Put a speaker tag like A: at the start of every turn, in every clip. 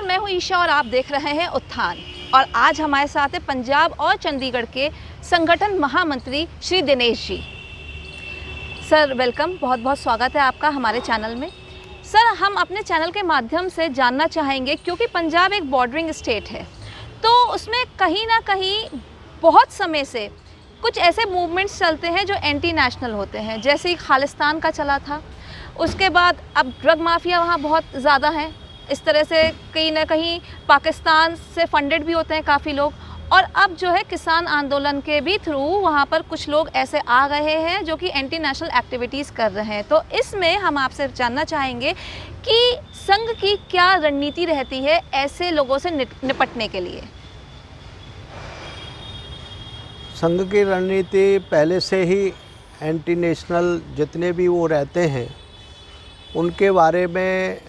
A: नमस्कार, मैं हूं ईशा और आप देख रहे हैं उत्थान। और आज हमारे साथ है पंजाब और चंडीगढ़ के संगठन महामंत्री श्री दिनेश जी। सर वेलकम, बहुत बहुत स्वागत है आपका हमारे चैनल में। सर हम अपने चैनल के माध्यम से जानना चाहेंगे, क्योंकि पंजाब एक बॉर्डरिंग स्टेट है, तो उसमें कहीं ना कहीं बहुत समय से कुछ ऐसे मूवमेंट्स चलते हैं जो एंटी नेशनल होते हैं, जैसे ही खालिस्तान का चला था, उसके बाद अब ड्रग माफिया वहाँ बहुत ज़्यादा है। इस तरह से कहीं ना कहीं पाकिस्तान से फंडेड भी होते हैं काफ़ी लोग, और अब जो है किसान आंदोलन के भी थ्रू वहाँ पर कुछ लोग ऐसे आ रहे हैं जो कि एंटी नेशनल एक्टिविटीज़ कर रहे हैं। तो इसमें हम आपसे जानना चाहेंगे कि संघ की क्या रणनीति रहती है ऐसे लोगों से निपटने के लिए।
B: संघ की रणनीति पहले से ही एंटी नेशनल जितने भी वो रहते हैं उनके बारे में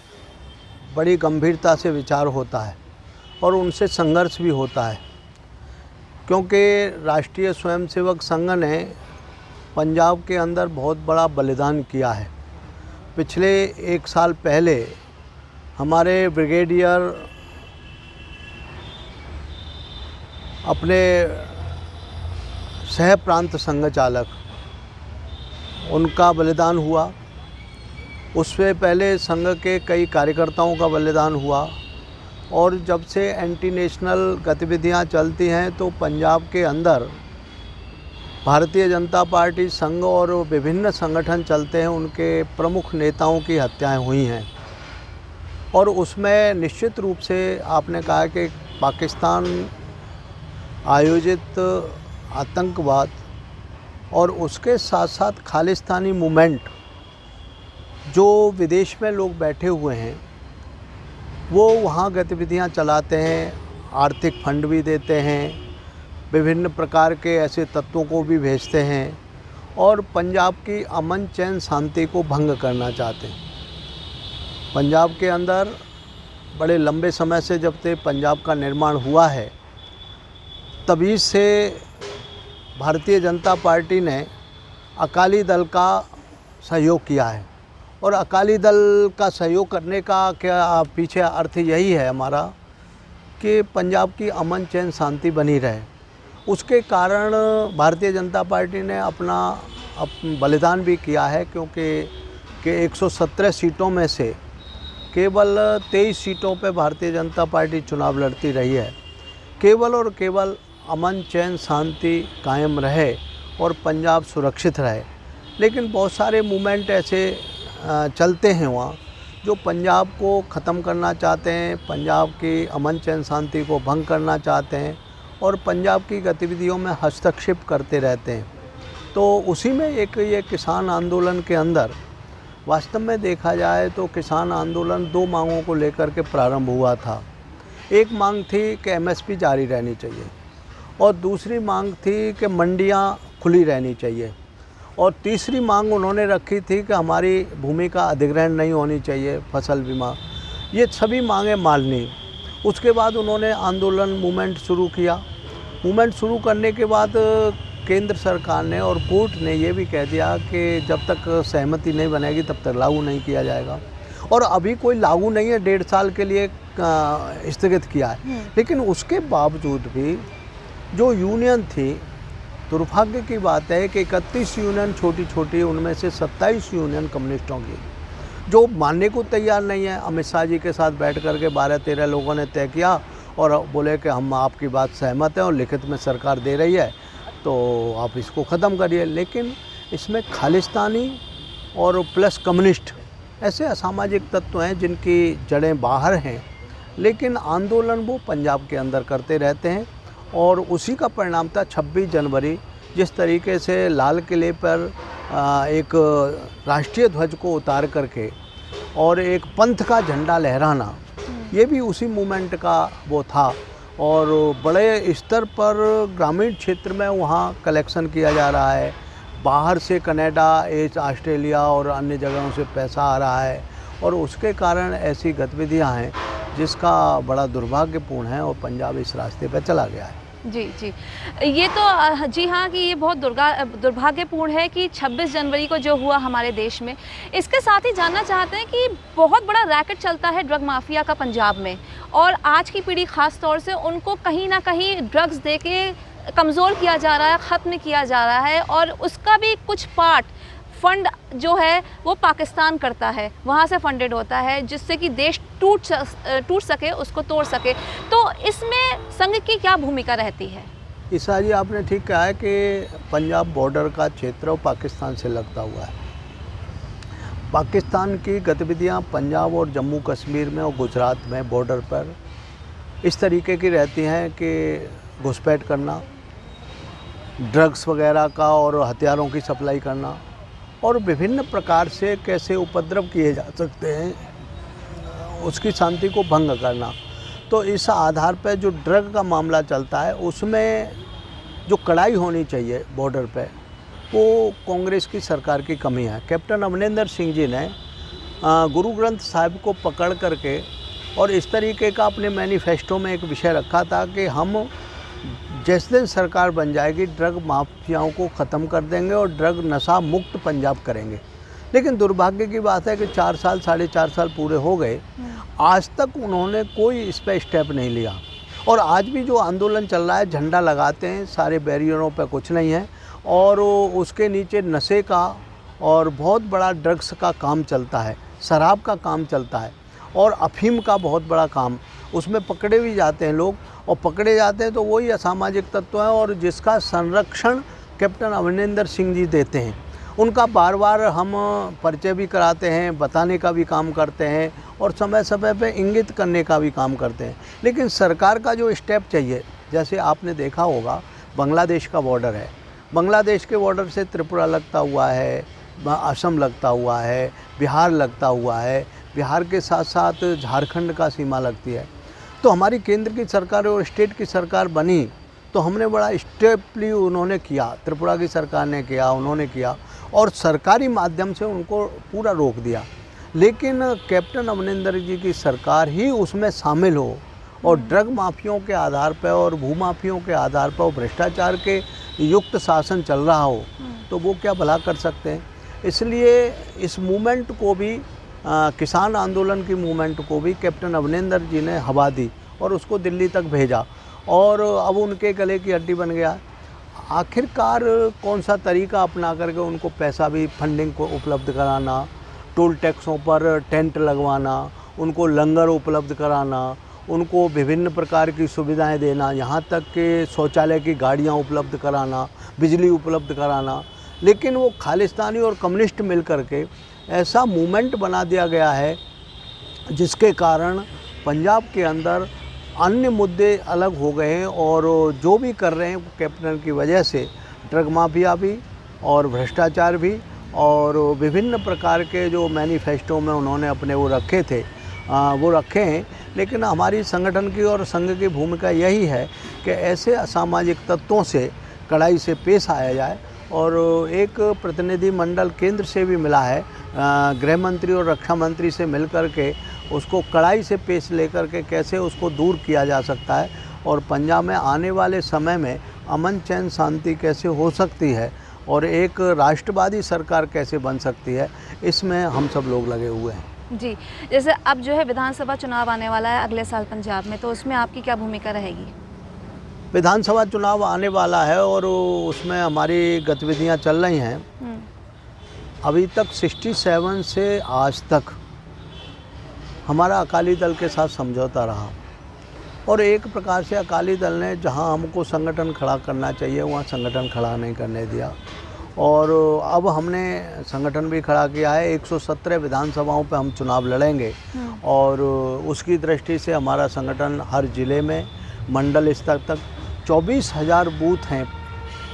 B: बड़ी गंभीरता से विचार होता है और उनसे संघर्ष भी होता है, क्योंकि राष्ट्रीय स्वयंसेवक संघ ने पंजाब के अंदर बहुत बड़ा बलिदान किया है। पिछले एक साल पहले हमारे ब्रिगेडियर अपने सह प्रांत संघ चालक उनका बलिदान हुआ। उससे पहले संघ के कई कार्यकर्ताओं का बलिदान हुआ, और जब से एंटी नेशनल गतिविधियां चलती हैं तो पंजाब के अंदर भारतीय जनता पार्टी संघ और विभिन्न संगठन चलते हैं, उनके प्रमुख नेताओं की हत्याएं हुई हैं। और उसमें निश्चित रूप से आपने कहा कि पाकिस्तान आयोजित आतंकवाद और उसके साथ साथ खालिस्तानी मूवमेंट, जो विदेश में लोग बैठे हुए हैं वो वहाँ गतिविधियाँ चलाते हैं, आर्थिक फंड भी देते हैं, विभिन्न प्रकार के ऐसे तत्वों को भी भेजते हैं और पंजाब की अमन चैन शांति को भंग करना चाहते हैं। पंजाब के अंदर बड़े लंबे समय से जब से पंजाब का निर्माण हुआ है तभी से भारतीय जनता पार्टी ने अकाली दल का सहयोग किया है, और अकाली दल का सहयोग करने का क्या पीछे अर्थ यही है हमारा कि पंजाब की अमन चैन शांति बनी रहे। उसके कारण भारतीय जनता पार्टी ने अपना बलिदान भी किया है, क्योंकि 117 सीटों में से केवल 23 सीटों पे भारतीय जनता पार्टी चुनाव लड़ती रही है। केवल और केवल अमन चैन शांति कायम रहे और पंजाब सुरक्षित रहे। लेकिन बहुत सारे मूवमेंट ऐसे चलते हैं वहाँ जो पंजाब को ख़त्म करना चाहते हैं, पंजाब की अमन चैन शांति को भंग करना चाहते हैं और पंजाब की गतिविधियों में हस्तक्षेप करते रहते हैं। तो उसी में एक ये किसान आंदोलन के अंदर वास्तव में देखा जाए तो किसान आंदोलन दो मांगों को लेकर के प्रारंभ हुआ था। एक मांग थी कि एमएसपी जारी रहनी चाहिए, और दूसरी मांग थी कि मंडियाँ खुली रहनी चाहिए, और तीसरी मांग उन्होंने रखी थी कि हमारी भूमि का अधिग्रहण नहीं होनी चाहिए, फसल बीमा। ये सभी मांगें माननी। उसके बाद उन्होंने आंदोलन मूवमेंट शुरू किया। मूवमेंट शुरू करने के बाद केंद्र सरकार ने और कोर्ट ने ये भी कह दिया कि जब तक सहमति नहीं बनेगी तब तक लागू नहीं किया जाएगा, और अभी कोई लागू नहीं है, 1.5 साल के लिए स्थगित किया है। लेकिन उसके बावजूद भी जो यूनियन थी, दुर्भाग्य की बात है कि 31 यूनियन छोटी छोटी, उनमें से 27 यूनियन कम्युनिस्टों की, जो मानने को तैयार नहीं है। अमित शाह जी के साथ बैठ कर के 12-13 लोगों ने तय किया और बोले कि हम आपकी बात सहमत हैं और लिखित में सरकार दे रही है तो आप इसको ख़त्म करिए। लेकिन इसमें खालिस्तानी और प्लस कम्युनिस्ट ऐसे असामाजिक तत्व हैं जिनकी जड़ें बाहर हैं, लेकिन आंदोलन वो पंजाब के अंदर करते रहते हैं। और उसी का परिणाम था 26 जनवरी, जिस तरीके से लाल किले पर एक राष्ट्रीय ध्वज को उतार करके और एक पंथ का झंडा लहराना, ये भी उसी मूवमेंट का वो था। और बड़े स्तर पर ग्रामीण क्षेत्र में वहाँ कलेक्शन किया जा रहा है, बाहर से कनाडा, ऑस्ट्रेलिया और अन्य जगहों से पैसा आ रहा है, और उसके कारण ऐसी गतिविधियाँ हैं जिसका बड़ा दुर्भाग्यपूर्ण है, और पंजाब इस रास्ते पर चला गया है।
A: जी, जी। ये तो जी हाँ, कि ये बहुत दुर्भाग्यपूर्ण है कि 26 जनवरी को जो हुआ हमारे देश में। इसके साथ ही जानना चाहते हैं कि बहुत बड़ा रैकेट चलता है ड्रग माफ़िया का पंजाब में, और आज की पीढ़ी ख़ास तौर से उनको कहीं न कहीं ड्रग्स देके कमज़ोर किया जा रहा है, ख़त्म किया जा रहा है, और उसका भी कुछ पार्ट फ़ंड जो है वो पाकिस्तान करता है, वहाँ से फंडेड होता है, जिससे कि देश टूट सके, उसको तोड़ सके। तो इसमें संघ की क्या भूमिका रहती है?
B: ईसा जी, आपने ठीक कहा है कि पंजाब बॉर्डर का क्षेत्र और पाकिस्तान से लगता हुआ है। पाकिस्तान की गतिविधियां पंजाब और जम्मू कश्मीर में और गुजरात में बॉर्डर पर इस तरीके की रहती हैं कि घुसपैठ करना, ड्रग्स वगैरह का और हथियारों की सप्लाई करना, और विभिन्न प्रकार से कैसे उपद्रव किए जा सकते हैं उसकी शांति को भंग करना। तो इस आधार पर जो ड्रग का मामला चलता है उसमें जो कड़ाई होनी चाहिए बॉर्डर पे, वो कांग्रेस की सरकार की कमी है। कैप्टन अमरिंदर सिंह जी ने गुरु ग्रंथ साहिब को पकड़ करके और इस तरीके का अपने मैनिफेस्टो में एक विषय रखा था कि हम जिस दिन सरकार बन जाएगी ड्रग माफियाओं को ख़त्म कर देंगे और ड्रग नशा मुक्त पंजाब करेंगे। लेकिन दुर्भाग्य की बात है कि 4 साल 4.5 साल पूरे हो गए, आज तक उन्होंने कोई इस पर स्टेप नहीं लिया। और आज भी जो आंदोलन चल रहा है, झंडा लगाते हैं, सारे बैरियरों पर कुछ नहीं है, और उसके नीचे नशे का और बहुत बड़ा ड्रग्स का काम चलता है, शराब का काम चलता है, और अफीम का बहुत बड़ा काम। उसमें पकड़े भी जाते हैं लोग, और पकड़े जाते हैं तो वही असामाजिक तत्व हैं, और जिसका संरक्षण कैप्टन अमरिंदर सिंह जी देते हैं। उनका बार बार हम परिचय भी कराते हैं, बताने का भी काम करते हैं, और समय समय पे इंगित करने का भी काम करते हैं। लेकिन सरकार का जो स्टेप चाहिए, जैसे आपने देखा होगा बांग्लादेश का बॉर्डर है, बांग्लादेश के बॉर्डर से त्रिपुरा लगता हुआ है, असम लगता हुआ है, बिहार लगता हुआ है, बिहार के साथ साथ झारखंड का सीमा लगती है। तो हमारी केंद्र की सरकार और स्टेट की सरकार बनी तो हमने बड़ा स्टेपली उन्होंने किया, त्रिपुरा की सरकार ने किया, उन्होंने किया, और सरकारी माध्यम से उनको पूरा रोक दिया। लेकिन कैप्टन अमरिंदर जी की सरकार ही उसमें शामिल हो और ड्रग माफियों के आधार पर और भूमाफियों के आधार पर भ्रष्टाचार के युक्त शासन चल रहा हो, तो वो क्या भला कर सकते हैं। इसलिए इस मूवमेंट को भी किसान आंदोलन की मूवमेंट को भी कैप्टन अमरिंदर जी ने हवा दी और उसको दिल्ली तक भेजा, और अब उनके गले की हड्डी बन गया। आखिरकार कौन सा तरीका अपना करके उनको पैसा भी, फंडिंग को उपलब्ध कराना, टोल टैक्सों पर टेंट लगवाना, उनको लंगर उपलब्ध कराना, उनको विभिन्न प्रकार की सुविधाएं देना, यहाँ तक कि शौचालय की गाड़ियाँ उपलब्ध कराना, बिजली उपलब्ध कराना। लेकिन वो खालिस्तानी और कम्युनिस्ट मिल करके ऐसा मूवमेंट बना दिया गया है जिसके कारण पंजाब के अंदर अन्य मुद्दे अलग हो गए हैं, और जो भी कर रहे हैं कैप्टन की वजह से ड्रग माफिया भी और भ्रष्टाचार भी और विभिन्न प्रकार के जो मैनिफेस्टो में उन्होंने अपने वो रखे थे वो रखे हैं। लेकिन हमारी संगठन की और संघ की भूमिका यही है कि ऐसे असामाजिक तत्वों से कड़ाई से पेश आया जाए, और एक प्रतिनिधि मंडल केंद्र से भी मिला है, गृह मंत्री और रक्षा मंत्री से मिल कर के उसको कड़ाई से पेश लेकर के कैसे उसको दूर किया जा सकता है, और पंजाब में आने वाले समय में अमन चैन शांति कैसे हो सकती है और एक राष्ट्रवादी सरकार कैसे बन सकती है, इसमें हम सब लोग लगे हुए हैं।
A: जी, जैसे अब जो है विधानसभा चुनाव आने वाला है अगले साल पंजाब में, तो उसमें आपकी क्या भूमिका रहेगी?
B: विधानसभा चुनाव आने वाला है और उसमें हमारी गतिविधियां चल रही हैं। अभी तक 67 से आज तक हमारा अकाली दल के साथ समझौता रहा, और एक प्रकार से अकाली दल ने जहां हमको संगठन खड़ा करना चाहिए वहां संगठन खड़ा नहीं करने दिया, और अब हमने संगठन भी खड़ा किया है। 117 विधानसभाओं पे हम चुनाव लड़ेंगे, और उसकी दृष्टि से हमारा संगठन हर ज़िले में मंडल स्तर तक 24,000 बूथ हैं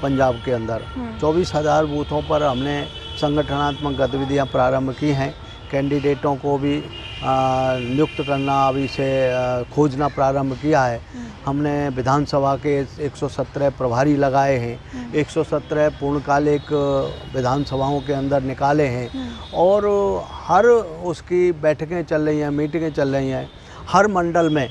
B: पंजाब के अंदर। 24,000 बूथों पर हमने संगठनात्मक गतिविधियां प्रारंभ की हैं। कैंडिडेटों को भी नियुक्त करना अभी से खोजना प्रारंभ किया है। हमने विधानसभा के 117 प्रभारी लगाए हैं, 117 पूर्णकालिक विधानसभाओं के अंदर निकाले हैं, और हर उसकी बैठकें चल रही हैं, मीटिंगें चल रही हैं। हर मंडल में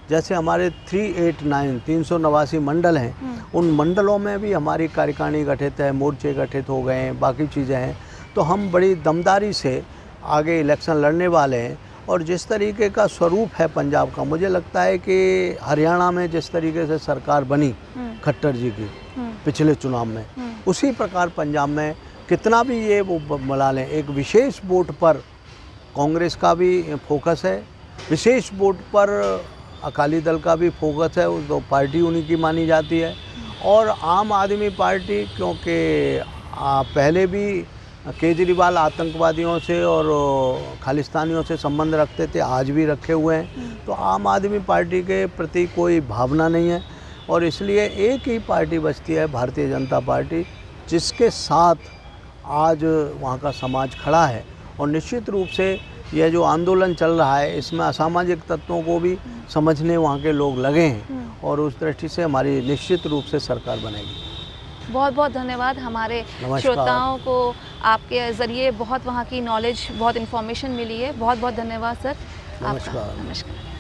B: जैसे हमारे 389 मंडल हैं, उन मंडलों में भी हमारी कार्यकारिणी गठित है, मोर्चे गठित हो गए हैं, बाकी चीज़ें हैं। तो हम बड़ी दमदारी से आगे इलेक्शन लड़ने वाले हैं। और जिस तरीके का स्वरूप है पंजाब का, मुझे लगता है कि हरियाणा में जिस तरीके से सरकार बनी खट्टर जी की पिछले चुनाव में, उसी प्रकार पंजाब में कितना भी ये वो मिला लें, एक विशेष वोट पर कांग्रेस का भी फोकस है, विशेष वोट पर अकाली दल का भी फोकस है, तो पार्टी उन्हीं की मानी जाती है। और आम आदमी पार्टी, क्योंकि पहले भी केजरीवाल आतंकवादियों से और खालिस्तानियों से संबंध रखते थे, आज भी रखे हुए हैं, तो आम आदमी पार्टी के प्रति कोई भावना नहीं है। और इसलिए एक ही पार्टी बचती है, भारतीय जनता पार्टी, जिसके साथ आज वहाँ का समाज खड़ा है। और निश्चित रूप से यह जो आंदोलन चल रहा है, इसमें असामाजिक तत्वों को भी समझने वहाँ के लोग लगे हैं, और उस दृष्टि से हमारी निश्चित रूप से सरकार बनेगी।
A: बहुत बहुत धन्यवाद। हमारे श्रोताओं को आपके ज़रिए बहुत वहाँ की नॉलेज, बहुत इन्फॉर्मेशन मिली है। बहुत बहुत धन्यवाद सर।
B: नमस्कार।
A: नमस्कार।